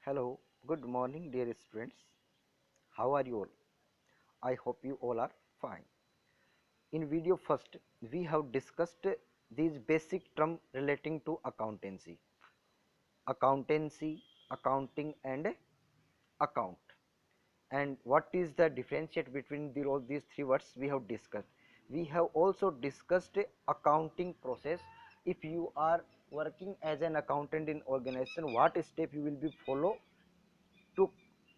Hello, good morning, dear students. How are you all? I hope you all are fine. In video first, we have discussed these basic terms relating to accountancy, accounting, and account. And what is the differentiate between all these three words we have discussed. We have also discussed accounting process. If you are working as an accountant in organization, what step you will be follow to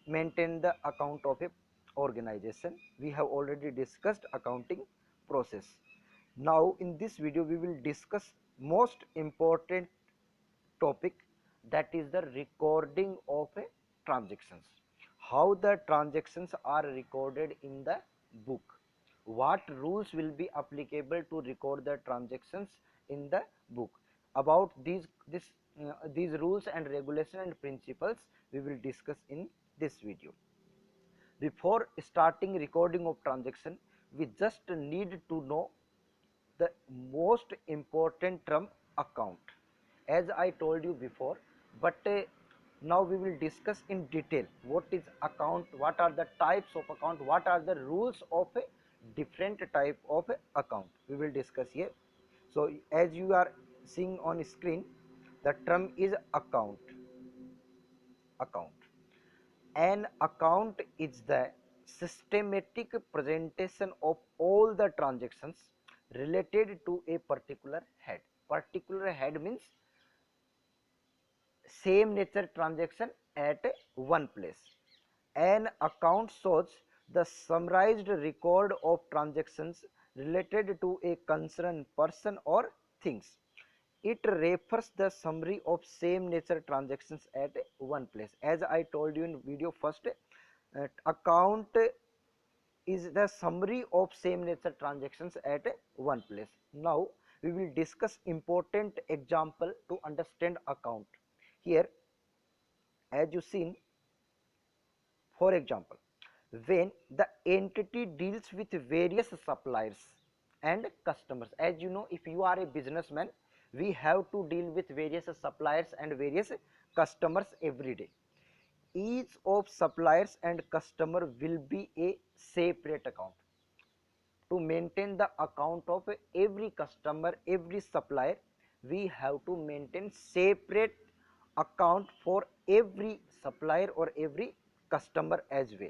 maintain the account of a organization. We have already discussed accounting process. Now in this video we will discuss most important topic, that is the recording of a transactions. How the transactions are recorded in the book, what rules will be applicable to record the transactions in the book. About these rules and regulation and principles we will discuss in this video. Before starting recording of transaction, we just need to know the most important term, account. As I told you before, but now we will discuss in detail what is account, what are the types of account, what are the rules of a different type of account, we will discuss here. So as you are seeing on screen, the term is account. An account is the systematic presentation of all the transactions related to a particular head. Particular head means same nature transaction at one place. An account shows the summarized record of transactions related to a concerned person or things. It refers the summary of same nature transactions at one place. As I told you in video first, account is the summary of same nature transactions at one place. Now we will discuss important example to understand account. Here, as you seen, for example, when the entity deals with various suppliers and customers. As you know, if you are a businessman, we have to deal with various suppliers and various customers every day. Each of suppliers and customer will be a separate account. To maintain the account of every customer, every supplier, we have to maintain separate account for every supplier or every customer as well.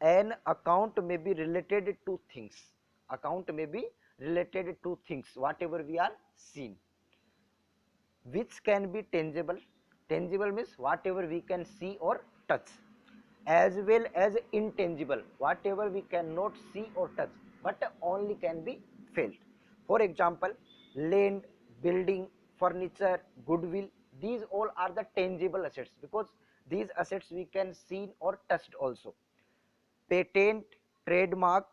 An account may be related to things. Account may be related to things, whatever we are seeing, which can be tangible. Tangible means whatever we can see or touch, as well as intangible, whatever we cannot see or touch but only can be felt. For example, land, building, furniture, goodwill, these all are the tangible assets because these assets we can see or touched also. Patent, trademark,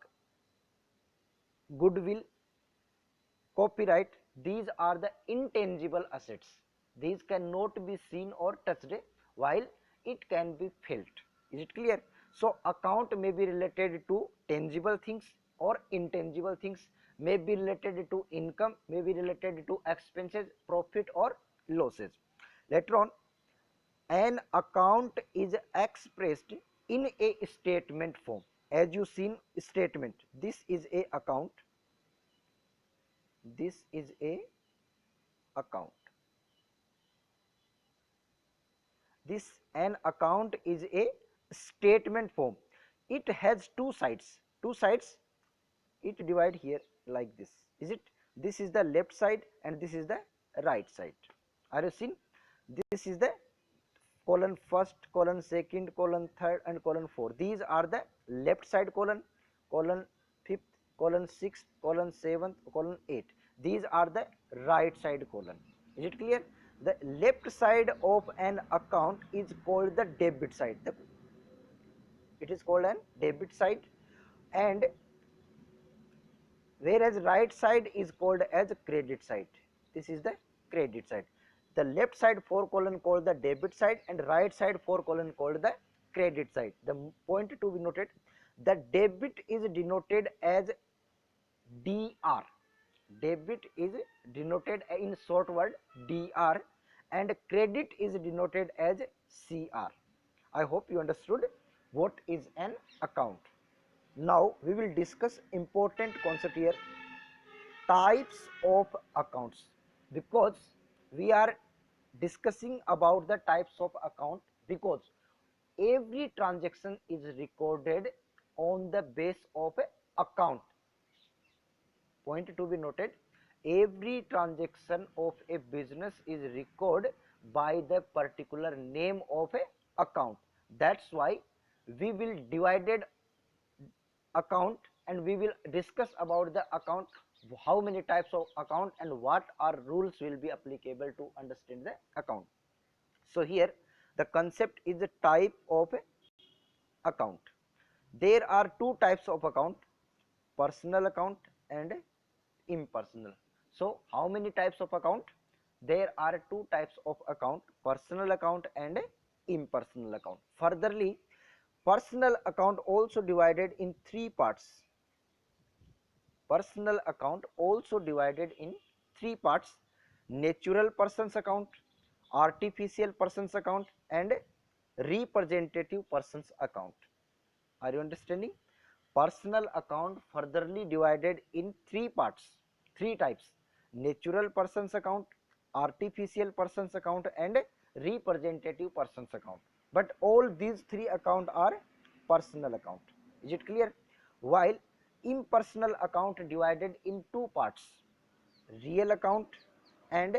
goodwill, copyright, these are the intangible assets. These cannot be seen or touched while it can be felt. Is it clear? So account may be related to tangible things or intangible things, may be related to income, may be related to expenses, profit or losses. Later on, an account is expressed in a statement form. As you seen statement, this is a account, this is a account. This an account is a statement form. It has two sides. Two sides. It divide here like this. Is it? This is the left side and this is the right side. Are you seeing? This is the column first, column second, column third, and column four. These are the left side column, column fifth, column sixth, column seventh, column eighth. These are the right side column. Is it clear? The left side of an account is called the debit side. It is called an debit side, and whereas right side is called as credit side. This is the credit side. The left side 4 colon called the debit side and right side 4 colon called the credit side. The point to be noted, the debit is denoted as DR. Debit is denoted in short word DR, and credit is denoted as CR. I hope you understood what is an account. Now we will discuss important concept here, types of accounts, because we are discussing about the types of account because every transaction is recorded on the base of a account. Point to be noted, every transaction of a business is recorded by the particular name of a account. That's why we will divided account and we will discuss about the account, how many types of account and what are rules will be applicable to understand the account. So here the concept is the type of account. There are two types of account, personal account and impersonal. So how many types of account? There are two types of account, personal account and impersonal account. Furtherly, personal account also divided in three parts. Personal account also divided in three parts: natural persons account, artificial persons account and representative persons account. Are you understanding? Personal account furtherly divided in three parts, three types: natural persons account, artificial persons account and representative persons account. But all these three account are personal account. Is it clear? While impersonal account divided in two parts: real account and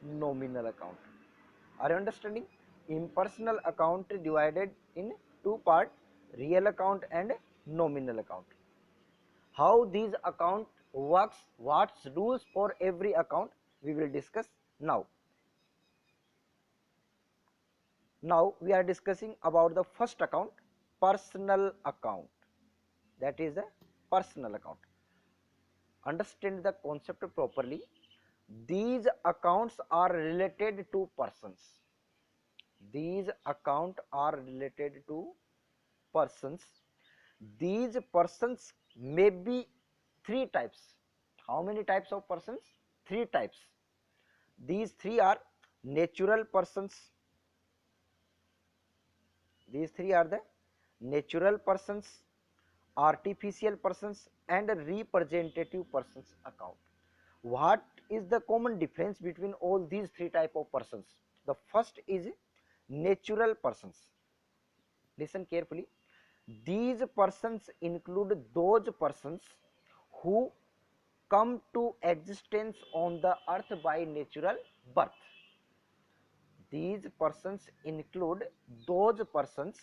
nominal account. Are you understanding? Impersonal account divided in two parts: real account and nominal account. How these account works, what's rules for every account, we will discuss now. Now we are discussing about the first account, personal account. That is the personal account. Understand the concept properly. These accounts are related to persons. These accounts are related to persons. These persons may be three types. How many types of persons? Three types. These three are natural persons. These three are the natural persons, artificial persons and representative persons account. What is the common difference between all these three type of persons? The first is natural persons. Listen carefully. These persons include those persons who come to existence on the earth by natural birth. These persons include those persons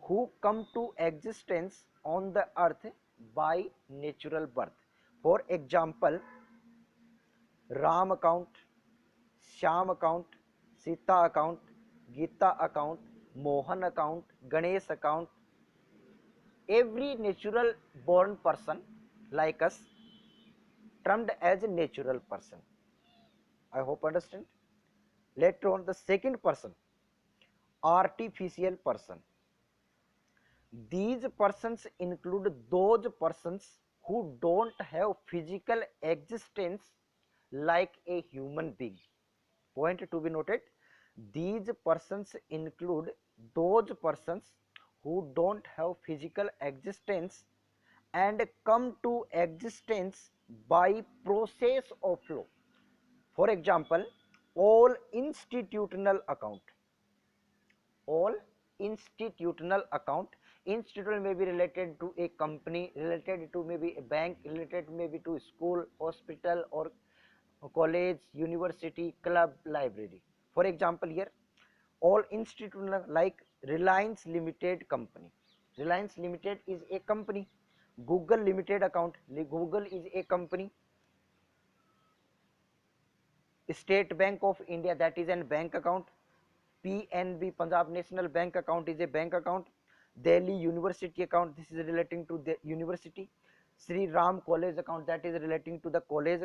who come to existence on the earth by natural birth. For example, Ram account, Shyam account, Sita account, Gita account, Mohan account, Ganesh account. Every natural born person like us termed as a natural person. I hope understand. Later on the second person, artificial person. These persons include those persons who don't have physical existence like a human being. Point to be noted. These persons include those persons who don't have physical existence and come to existence by process of law. For example, all institutional account. All institutional account. Institutional may be related to a company, related to maybe a bank, related maybe to school, hospital or college, university, club, library. For example, here all institutional like Reliance Limited company. Reliance Limited is a company. Google Limited account. Google is a company. State Bank of India, that is an bank account. PNB, Punjab National Bank account, is a bank account. Delhi University account, this is relating to the university. Sri Ram College account, that is relating to the college.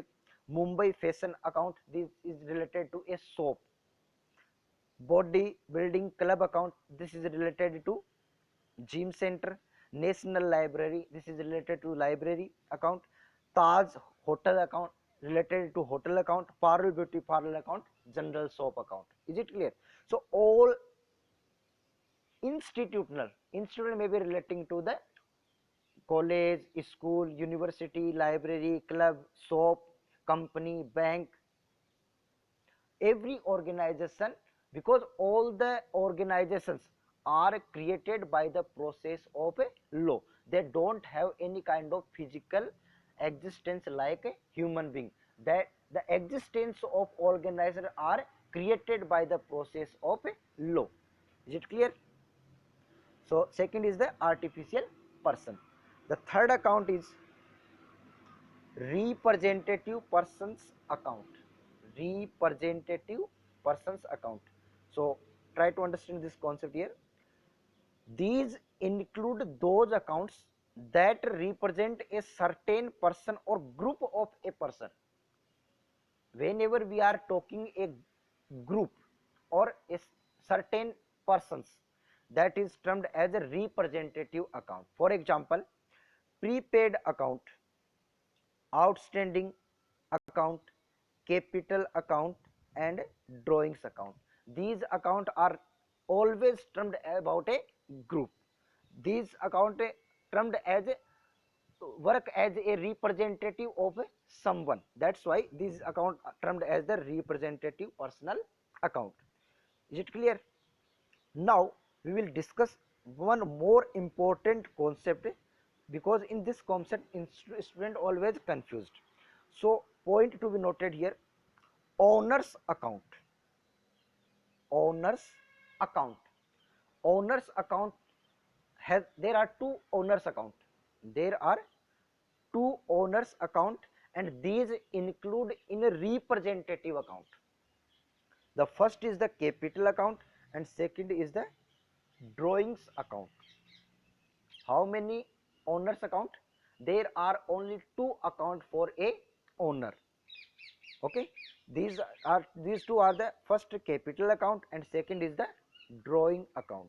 Mumbai Fashion account, this is related to a shop. Body Building Club account, this is related to gym center. National Library, this is related to library account. Taj Hotel account, related to hotel account. Parul Beauty Parlor account, general shop account. Is it clear? So all institutional may be relating to the college, school, university, library, club, shop, company, bank, every organization, because all the organizations are created by the process of a law. They don't have any kind of physical existence like a human being. That the existence of organizers are created by the process of a law. Is it clear? So second is the artificial person. The third account is representative persons account. Representative persons account. So try to understand this concept here. These include those accounts that represent a certain person or group of a person. Whenever we are talking a group or a certain persons, that is termed as a representative account. For example, prepaid account, outstanding account, capital account, and drawings account. These account are always termed about a group. These account termed as a work as a representative of someone. That's why these account are termed as the representative personal account. Is it clear? Now we will discuss one more important concept, because in this concept student always confused. So point to be noted here: owner's account. Owner's account. Owner's account has, there are two owners account. There are two owners account, and these include in a representative account. The first is the capital account and second is the drawings account. How many owners account? There are only two account for a owner. Okay, these two are the first capital account and second is the drawing account.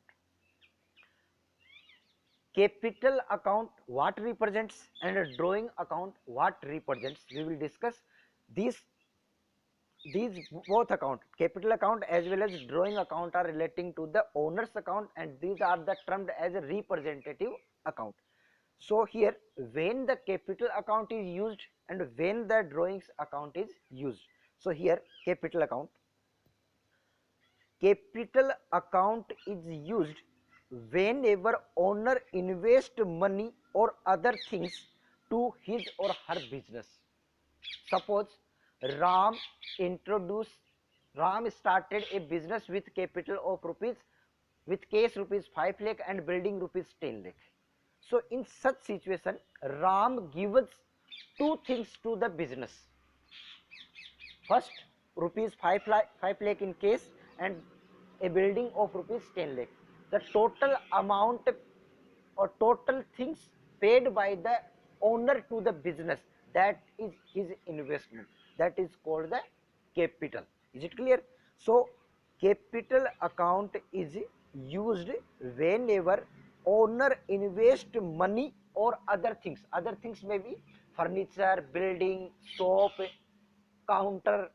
Capital account what represents and a drawing account what represents, we will discuss these both account, capital account as well as drawing account, are relating to the owner's account, and these are the termed as a representative account. So here when the capital account is used and when the drawings account is used. So here capital account is used whenever owner invest money or other things to his or her business. Suppose Ram started a business with capital of rupees, with cash rupees 5 lakh and building rupees 10 lakh. So in such situation Ram gives two things to the business. First, rupees 5 lakh in cash and a building of rupees 10 lakh. The total amount or total things paid by the owner to the business, that is his investment, that is called the capital. Is it clear? So capital account is used whenever owner invest money or other things may be furniture, building, shop, counter,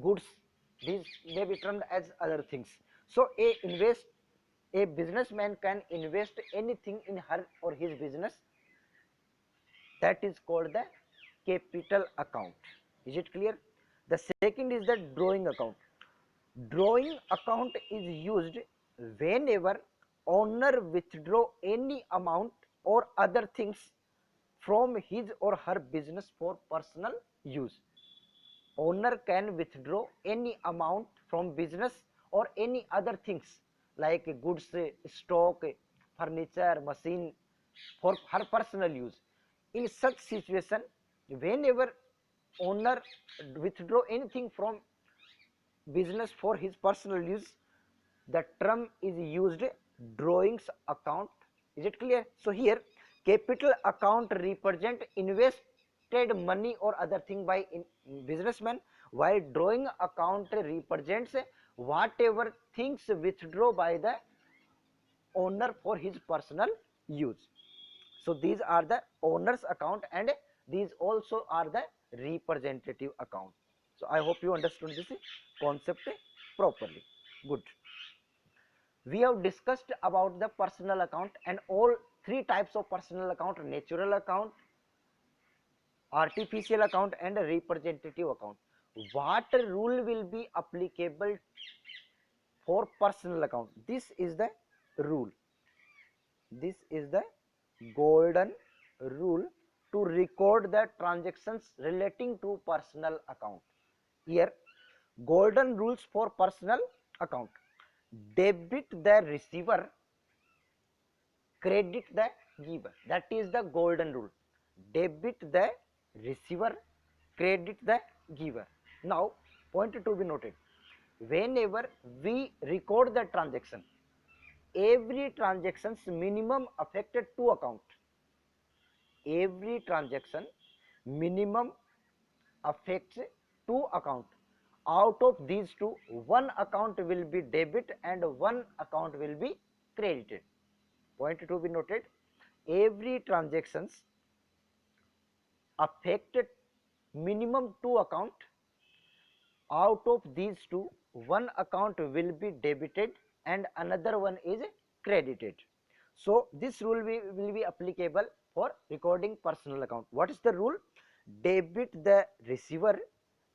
goods, these may be termed as other things. So a businessman can invest anything in her or his business, that is called the capital account. Is it clear? The second is the drawing account. Drawing account is used whenever owner withdraw any amount or other things from his or her business for personal use. Owner can withdraw any amount from business or any other things like goods, stock, furniture, machine for her personal use. In such situation, whenever owner withdraw anything from business for his personal use, the term is used drawings account. Is it clear? So here capital account represent invested money or other thing by businessman, while drawing account represents whatever things withdraw by the owner for his personal use. So these are the owner's account and these also are the representative account. So I hope you understood this concept properly. Good. We have discussed about the personal account and all three types of personal account: natural account, artificial account, and a representative account. What rule will be applicable for personal account? This is the rule. This is the golden rule to record the transactions relating to personal account. Here, golden rules for personal account: debit the receiver, credit the giver. That is the golden rule. Debit the receiver, credit the giver. Now, point to be noted: whenever we record the transaction, every transactions minimum affected two account. Every transaction minimum affects two account. Out of these two, one account will be debit and one account will be credited. Point to be noted: every transactions affected minimum two account. Out of these two, one account will be debited and another one is credited. So this rule will be applicable for recording personal account. What is the rule? Debit the receiver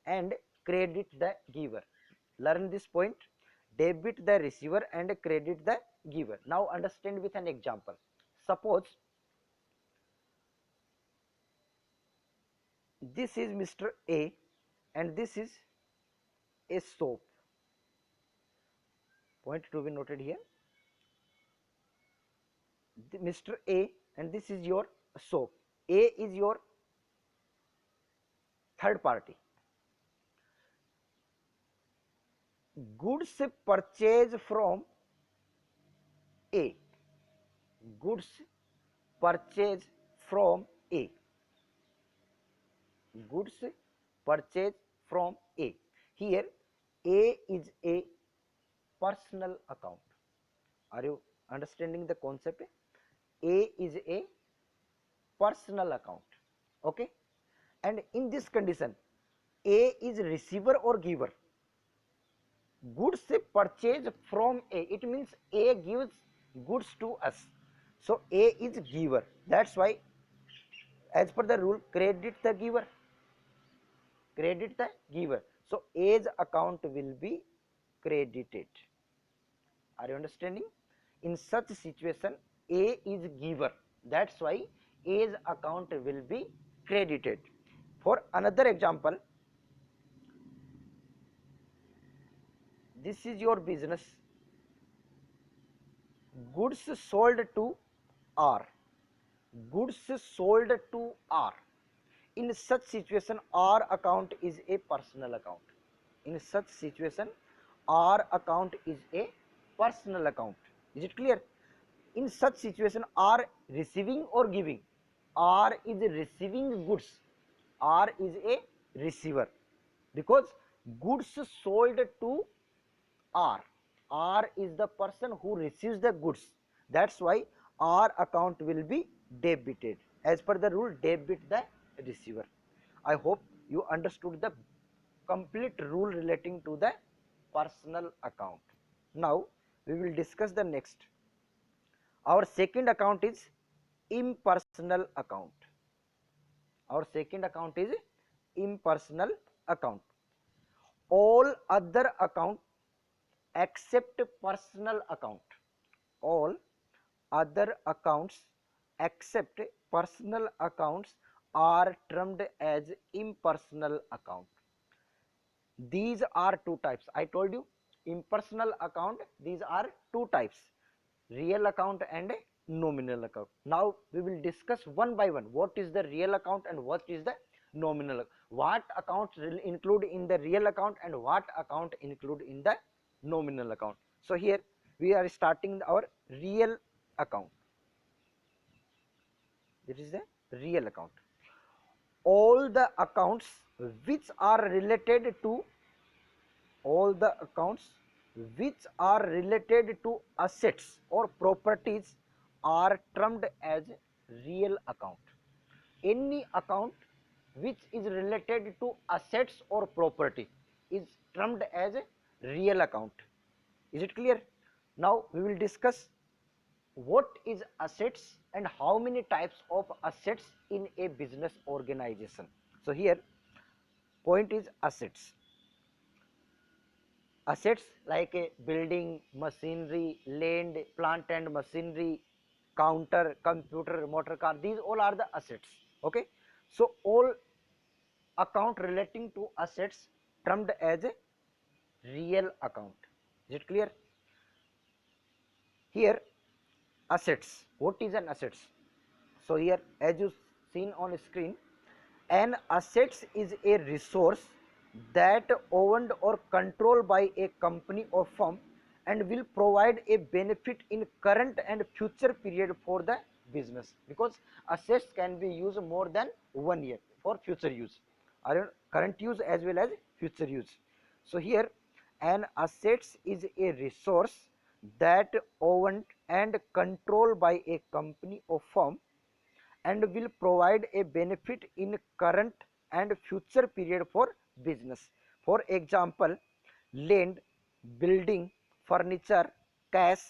and credit the giver. Learn this point: debit the receiver and credit the giver. Now understand with an example. Suppose this is Mr. A and this is a soap. Point to be noted here: Mr. A and this is your soap. A is your third party. Goods purchased from A. Goods purchased from A. Goods purchased from A. Here A is a personal account. Are you understanding the concept? A is a personal account. Okay, and in this condition, A is receiver or giver. Goods purchased from A, it means A gives goods to us, so A is giver. That's why as per the rule, credit the giver, credit the giver. So A's account will be credited. Are you understanding? In such situation, A is giver, that's why A's account will be credited. For another example, this is your business. Goods sold to R. Goods sold to R. In such situation, R account is a personal account. In such situation, R account is a personal account. Is it clear? In such situation, R receiving or giving? R is receiving goods. R is a receiver because goods sold to R. R is the person who receives the goods. That's why R account will be debited. As per the rule, debit the receiver. I hope you understood the complete rule relating to the personal account. Now we will discuss the next. Our second account is impersonal account. Our second account is impersonal account. All other account except personal account. All other accounts except personal accounts are termed as impersonal account. These are two types. I told you impersonal account, these are two types: real account and nominal account. Now we will discuss one by one what is the real account and what is the nominal account. What accounts will include in the real account and what account include in the nominal account. So here we are starting our real account. This is the real account. All the accounts which are related to assets or properties are termed as real account. Any account which is related to assets or property is termed as a real account. Is it clear? Now we will discuss what is assets and how many types of assets in a business organization. So here point is assets. Assets like a building, machinery, land, plant and machinery, counter, computer, motor car, these all are the assets. Okay, so all account relating to assets termed as a real account. Is it clear? Here assets, what is an assets? So here as you seen on screen, an assets is a resource that owned or controlled by a company or firm and will provide a benefit in current and future period for the business, because assets can be used more than 1 year for future use, or current use as well as future use. So here an assets is a resource that owned and controlled by a company or firm and will provide a benefit in current and future period for business. For example, land, building, furniture, cash,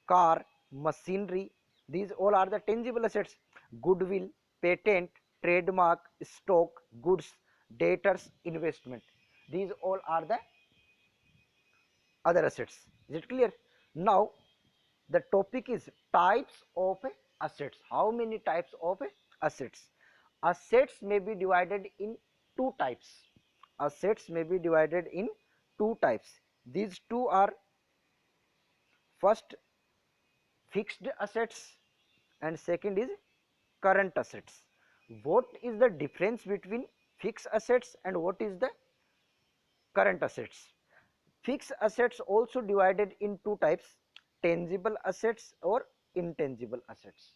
car, machinery, these all are the tangible assets. Goodwill, patent, trademark, stock, goods, debtors, investment, these all are the other assets. Is it clear? Now the topic is types of assets. How many types of assets? Assets may be divided in two types. Assets may be divided in two types. These two are, first, fixed assets and second is current assets. What is the difference between fixed assets and what is the current assets? Fixed assets also divided in two types: tangible assets or intangible assets.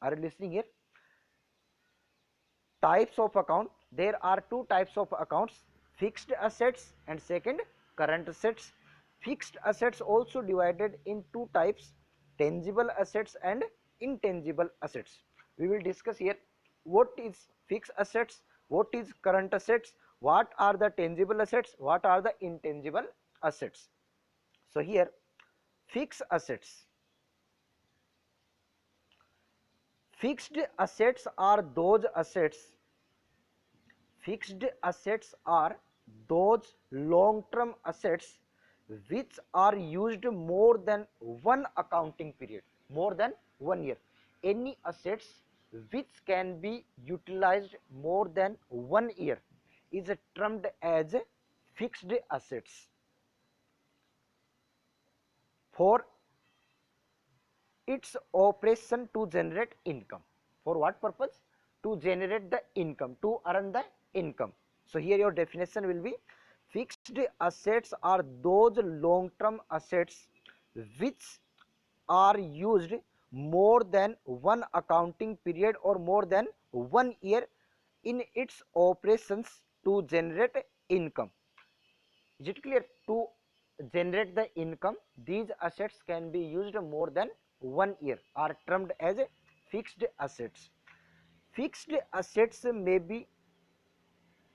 Are you listening here? Types of account, there are two types of accounts: fixed assets and second current assets. Fixed assets also divided in two types: tangible assets and intangible assets. We will discuss here what is fixed assets, what is current assets, what are the tangible assets, what are the intangible assets. So here fixed assets. Fixed assets are those assets. Fixed assets are those long-term assets which are used more than one accounting period, more than 1 year. Any assets which can be utilized more than 1 year is termed as fixed assets. For its operation to generate income. For what purpose? To generate the income, to earn the income. So here your definition will be: fixed assets are those long term assets which are used more than one accounting period or more than 1 year in its operations to generate income. Is it clear? To generate the income, these assets can be used more than 1 year, are termed as fixed assets. Fixed assets may be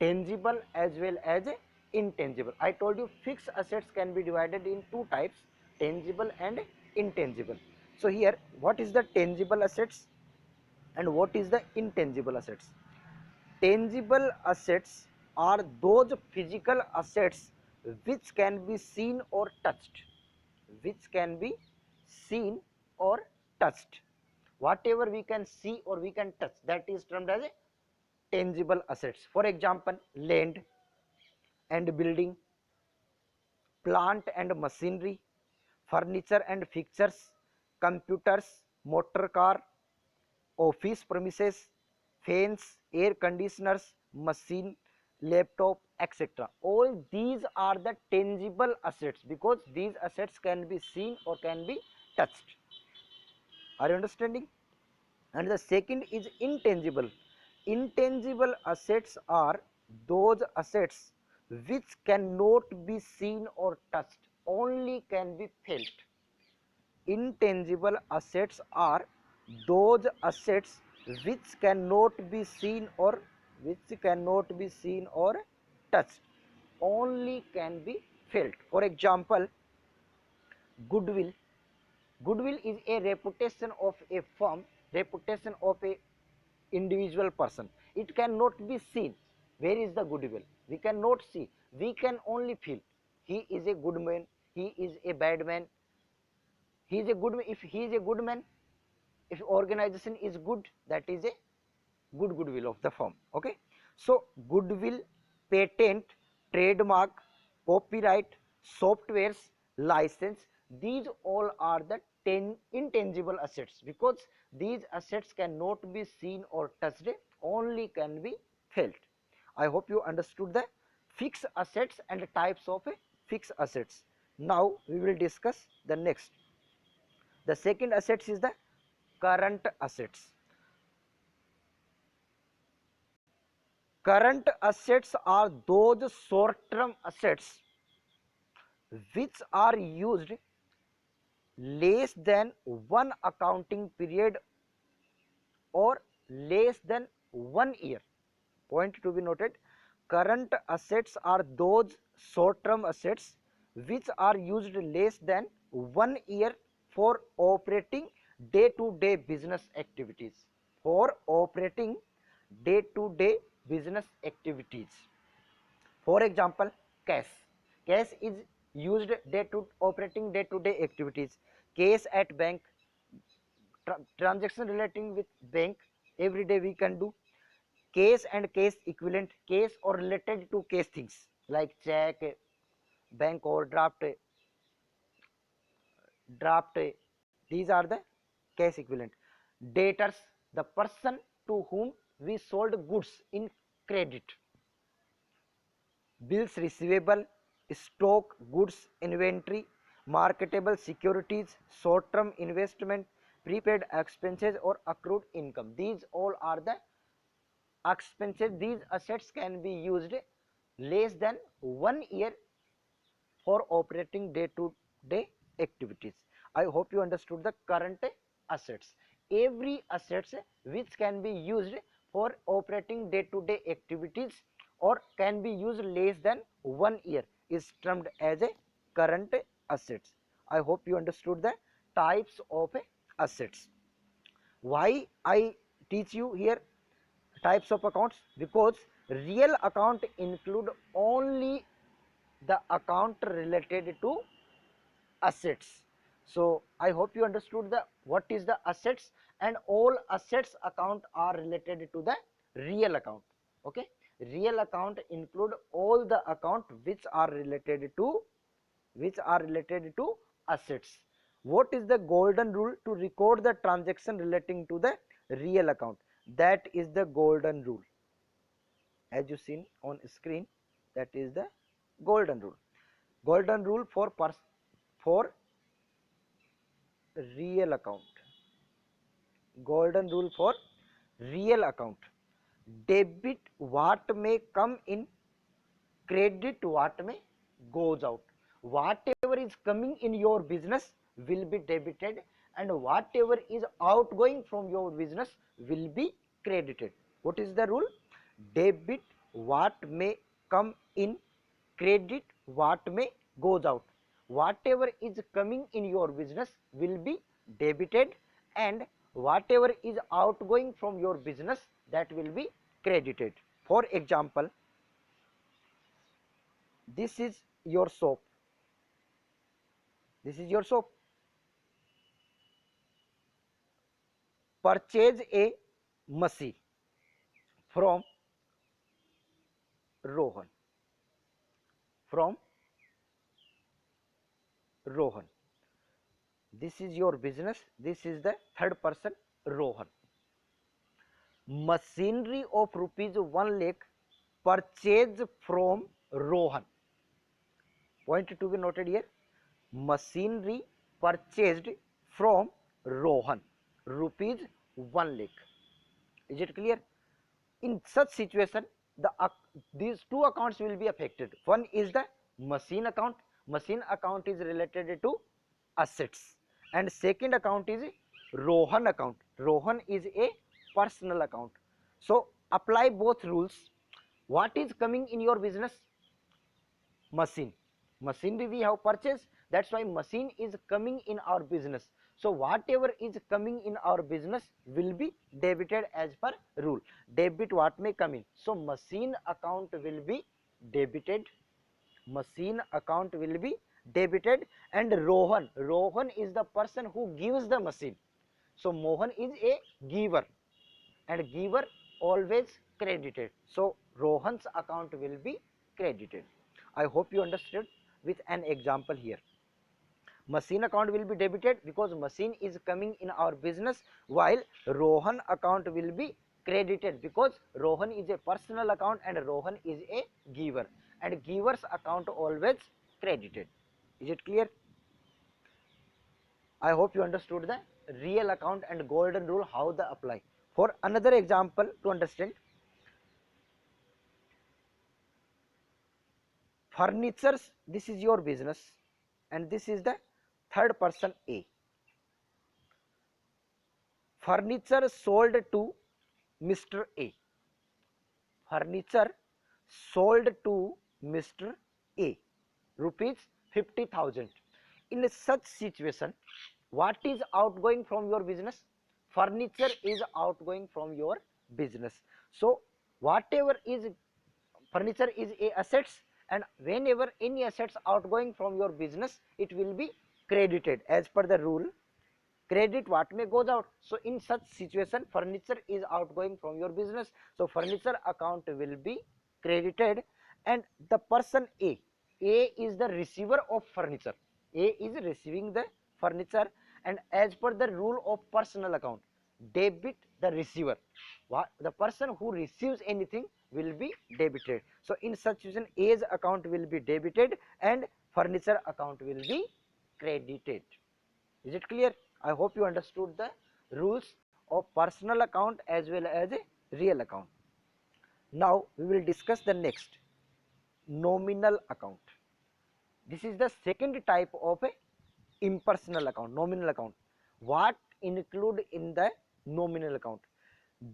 tangible as well as intangible. I told you fixed assets can be divided in two types: tangible and intangible. So here what is the tangible assets and what is the intangible assets? Tangible assets are those physical assets which can be seen or touched. Which can be seen or touched. Whatever we can see or we can touch, that is termed as a tangible assets. For example, land and building, plant and machinery, furniture and fixtures, computers, motor car, office premises, fans, air conditioners, machine, laptop, etc. All these are the tangible assets because these assets can be seen or can be touched. Are you understanding? And the second is intangible. Intangible assets are those assets which cannot be seen or touched, only can be felt. Intangible assets are those assets which cannot be seen or which cannot be seen or touched, only can be felt. For example, goodwill. Goodwill is a reputation of a firm, reputation of a individual person. It cannot be seen. Where is the goodwill? We cannot see. We can only feel. He is a good man. He is a bad man. He is a good man. If he is a good man, if organization is good, that is a good goodwill of the firm. Okay. So goodwill, patent, trademark, copyright, softwares, license, these all are the 10 intangible assets, because these assets cannot be seen or touched, only can be felt. I hope you understood the fixed assets and types of fixed assets. Now we will discuss the next. The second assets is the current assets. Current assets are those short-term assets which are used less than one accounting period or less than 1 year. Point to be noted, current assets are those short-term assets which are used less than 1 year for operating day-to-day business activities. For operating day-to-day business activities. For example, cash. Cash is used operating day-to-day activities. Cash at bank, transaction relating with bank, every day we can do. Cash and cash equivalent, cash or related to cash things like check, bank overdraft, draft, these are the cash equivalent. Debtors, the person to whom we sold goods in credit. Bills receivable, stock, goods, inventory, marketable securities, short-term investment, prepaid expenses or accrued income. These all are the expenses. These assets can be used less than 1 year for operating day-to-day activities. I hope you understood the current assets. Every assets which can be used for operating day-to-day activities or can be used less than 1 year is termed as a current assets. I hope you understood the types of assets. Why I teach you here types of accounts? Because real account include only the account related to assets. So I hope you understood the what is the assets, and all assets account are related to the real account. Okay, real account include all the account which are related to assets. What is the golden rule to record the transaction relating to the real account? That is the golden rule. As you seen on screen, that is the golden rule. Golden rule for real account. Golden rule for real account. Debit what may come in, credit what may goes out. Whatever is coming in your business will be debited, and whatever is outgoing from your business will be credited. What is the rule? Debit what may come in, credit what may goes out. Whatever is coming in your business will be debited, and whatever is outgoing from your business, that will be credited. For example, this is your soap. This is your soap. Purchase a machine from Rohan. From Rohan. This is your business. This is the third person, Rohan. Machinery of rupees 1 lakh purchased from Rohan. Point to be noted here. Machinery purchased from Rohan, rupees 1 lakh. Is it clear? In such situation, these two accounts will be affected. One is the machine account. Machine account is related to assets, and second account is Rohan account. Rohan is a personal account. So apply both rules, what is coming in your business? Machine. Machinery we have purchased, that's why machine is coming in our business. So whatever is coming in our business will be debited as per rule. Debit what may come in, so machine account will be debited. Machine account will be debited. And Rohan is the person who gives the machine, so Mohan is a giver, and giver always credited, so Rohan's account will be credited. I hope you understood with an example here. Machine account will be debited because machine is coming in our business, while Rohan account will be credited because Rohan is a personal account and Rohan is a giver, and giver's account always credited. Is it clear? I hope you understood the real account and golden rule, how they apply. For another example to understand, furnitures, this is your business and this is the third person A. Furniture sold to Mr. A. Furniture sold to Mr. A, rupees 50,000. In such situation, what is outgoing from your business? Furniture is outgoing from your business. So whatever is furniture is a assets, and whenever any assets outgoing from your business, it will be credited as per the rule. Credit what may goes out. So in such situation, furniture is outgoing from your business, so furniture account will be credited. And the person A is the receiver of furniture. A is receiving the furniture, and as per the rule of personal account, debit the receiver. What the person who receives anything will be debited. So in such situation, A's account will be debited and furniture account will be credited. Is it clear? I hope you understood the rules of personal account as well as a real account. Now we will discuss the next, nominal account. This is the second type of a impersonal account, nominal account. What include in the nominal account?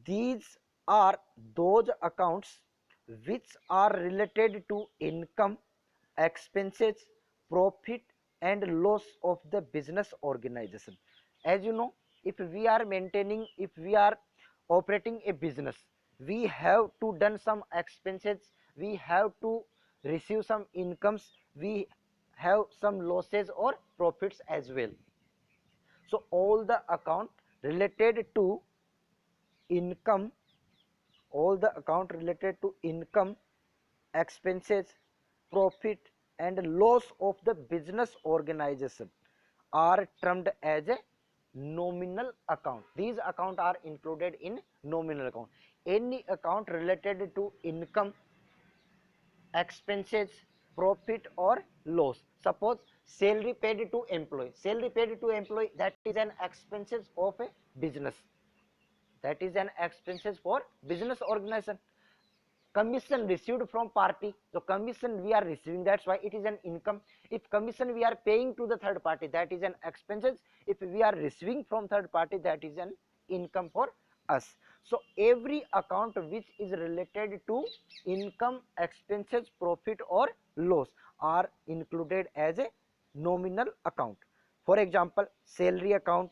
These are those accounts which are related to income, expenses, profit and loss of the business organization. As you know, if we are maintaining, if we are operating a business, we have to done some expenses, we have to receive some incomes, we have some losses or profits as well. So all the account related to income, all the account related to income, expenses, profit and loss of the business organization are termed as a nominal account. These accounts are included in nominal account. Any account related to income, expenses, profit or loss. Suppose salary paid to employee. Salary paid to employee, that is an expenses of a business. That is an expenses for business organization. Commission received from party, so commission we are receiving, that's why it is an income. If commission we are paying to the third party, that is an expenses. If we are receiving from third party, that is an income for us. So every account which is related to income, expenses, profit or loss are included as a nominal account. For example, salary account,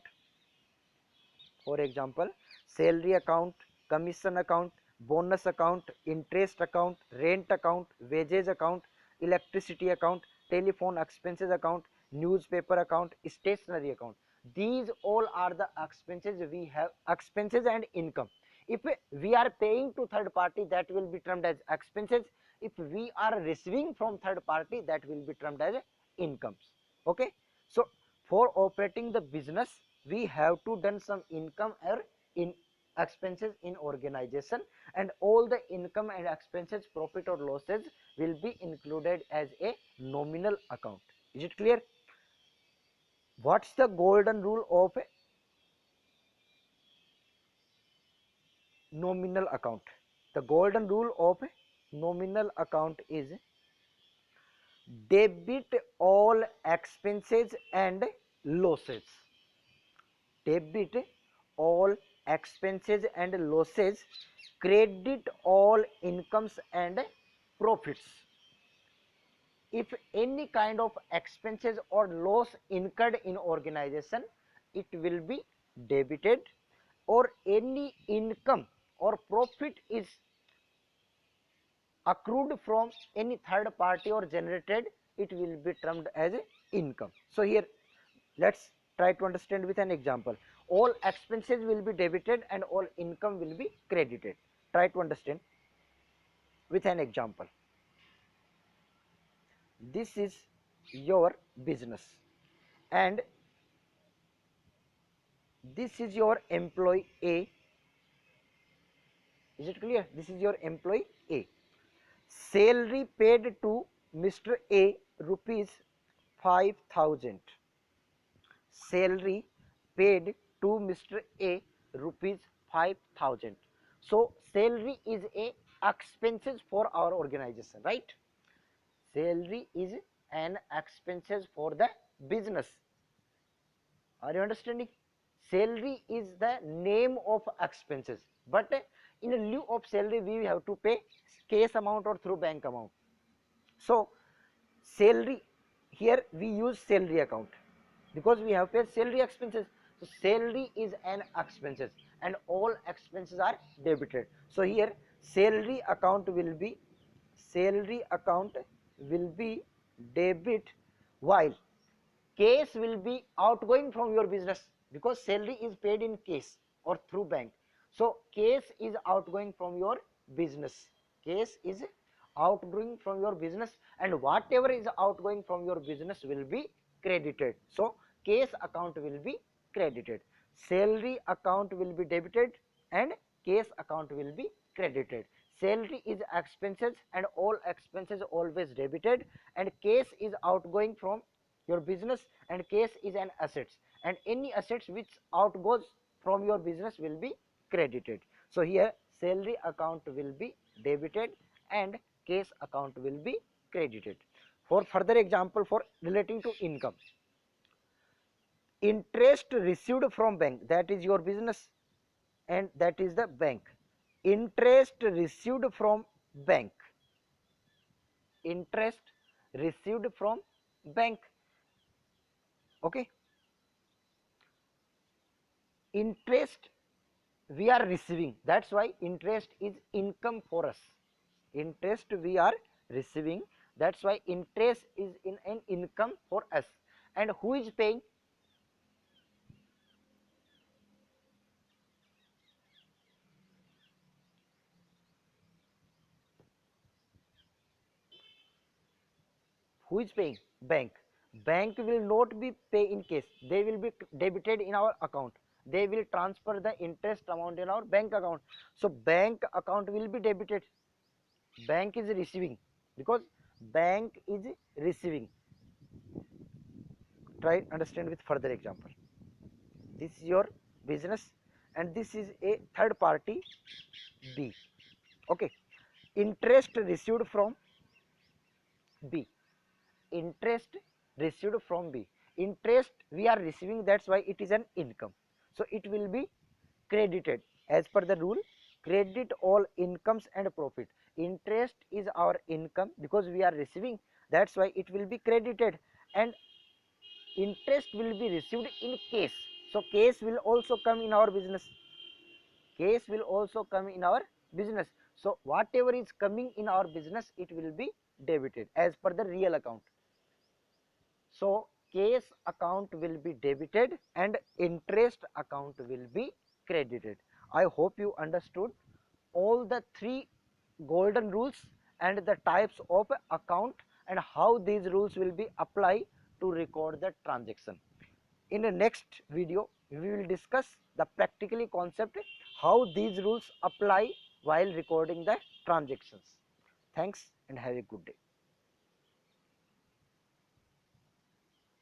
for example, salary account, commission account, bonus account, interest account, rent account, wages account, electricity account, telephone expenses account, newspaper account, stationery account. These all are the expenses we have, expenses and income. If we are paying to third party, that will be termed as expenses. If we are receiving from third party, that will be termed as incomes. Okay, so for operating the business, we have to done some income or in expenses in organization, and all the income and expenses, profit or losses will be included as a nominal account. Is it clear? What's the golden rule of a nominal account? The golden rule of a nominal account is debit all expenses and losses. Debit all expenses and losses credit all incomes and profits. If any kind of expenses or loss incurred in organization, it will be debited, or any income or profit is accrued from any third party or generated, it will be termed as income. So here let's try to understand with an example. All expenses will be debited and all income will be credited. Try to understand with an example. This is your business and this is your employee A. Is it clear? This is your employee A. Salary paid to Mr. A rupees 5,000. Salary paid to Mr. A rupees 5,000. So salary is a expenses for our organization, right? Salary is an expenses for the business. Are you understanding? Salary is the name of expenses, but in lieu of salary we have to pay cash amount or through bank amount. So salary, here we use salary account because we have paid salary expenses. So salary is an expenses and all expenses are debited. So here salary account will be debit, while cash will be outgoing from your business because salary is paid in cash or through bank. So cash is outgoing from your business. Cash is outgoing from your business, and whatever is outgoing from your business will be credited. So cash account will be credited. Salary account will be debited and cash account will be credited. Salary is expenses and all expenses always debited, and cash is outgoing from your business, and cash is an assets, and any assets which outgoes from your business will be credited. So here salary account will be debited and cash account will be credited. For further example, for relating to income, interest received from bank, that is your business and that is the bank. Interest received from bank, interest received from bank, okay. Interest we are receiving, that's why interest is income for us. Interest we are receiving, that's why interest is in an income for us. And who is paying? Who is paying? Bank. Bank will not be pay in cash, they will be debited in our account. They will transfer the interest amount in our bank account. So bank account will be debited. Bank is receiving because bank is receiving. Try understand with further example. This is your business and this is a third party B, okay. Interest received from B, interest received from B. Interest we are receiving, that's why it is an income. So it will be credited as per the rule. Credit all incomes and profit. Interest is our income because we are receiving, that's why it will be credited, and interest will be received in cash. So cash will also come in our business. Cash will also come in our business. So whatever is coming in our business, it will be debited as per the real account. So cash account will be debited and interest account will be credited. I hope you understood all the three golden rules and the types of account and how these rules will be applied to record the transaction. In the next video, we will discuss the practically concept how these rules apply while recording the transactions. Thanks and have a good day.